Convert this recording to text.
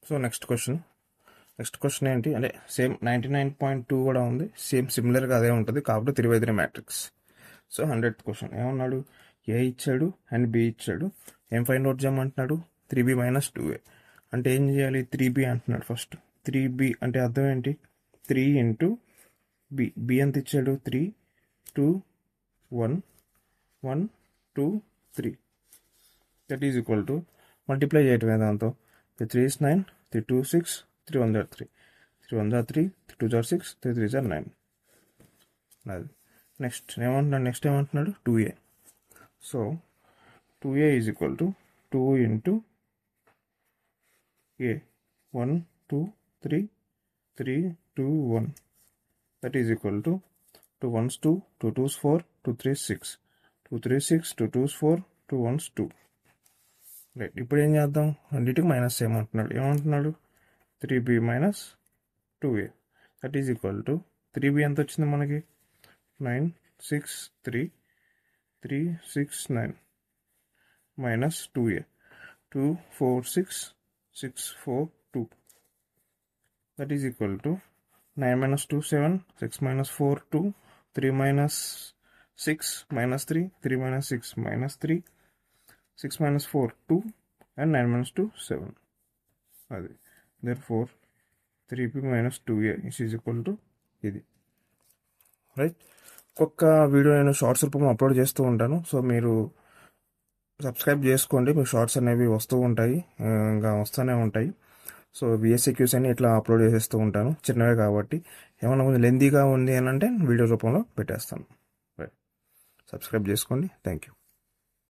So next question ఏంటి అంటే same 99.2 కూడా ఉంది, సేమ్ సిమిలర్గా అదే ఉంటుంది కాబట్టి 3x3 matrix. So 100th question ఏమన్నాడు, ఏ ఇచ్చాడు అండ్ బి ఇచ్చాడు, ఏం ఫైండ్ అవుట్ చేయమంటున్నాడు, 3b - 2a. అంటే ఏం చేయాలి, 3b అంటున్నాడు. ఫస్ట్ 3b అంటే అర్థం ఏంటి, 3 ఇంటూ బి ఎంత ఇచ్చాడు, 3 2 1 1 2 3, that is equal to multiply చేయటమే దాంతో. 3 is 9, 3 2 6, 3 1 3, 3 1 3, 3 2 6, 3 3 9. అది నెక్స్ట్ ఏమంటున్నాడు 2a. So 2a is equal to 2 into a, 1 2 3 3 2 1, that is equal to 2 1s 2, 2 2s 4, 2 3s 6, 2 3s 6, 2 2s 4, 2 1s 2. Right, ఇప్పుడు ఏం చేద్దాం, అన్నిటికి మైనస్ ఏమంటున్నాడు, 3b - 2a, that is equal to 3b ఎంత వచ్చింది మనకి 9 6 3 3 6 9 minus 2a 2 4 6 6 4 2, that is equal to 9 - 2 7, 6 - 4 2, 3 - 6 -3, 3 - 6 -3, 6 - 4 2, and 9 - 2 7. అది therefore 3b - 2a is equal to ఇది. రైట్, ఒక్కొక్క వీడియో నేను షార్ట్స్ రూపంలో అప్లోడ్ చేస్తూ ఉంటాను. సో మీరు సబ్స్క్రైబ్ చేసుకోండి, మీకు షార్ట్స్ అనేవి వస్తూ ఉంటాయి, ఇంకా వస్తూనే ఉంటాయి. సో VSEQs అని ఇట్లా అప్లోడ్ చేసేస్తూ ఉంటాను, చిన్నవే కాబట్టి. ఏమన్నా కొంచెం లెందీగా ఉంది అని అంటే వీడియో రూపంలో పెట్టేస్తాను. రైట్, సబ్స్క్రైబ్ చేసుకోండి. Thank you.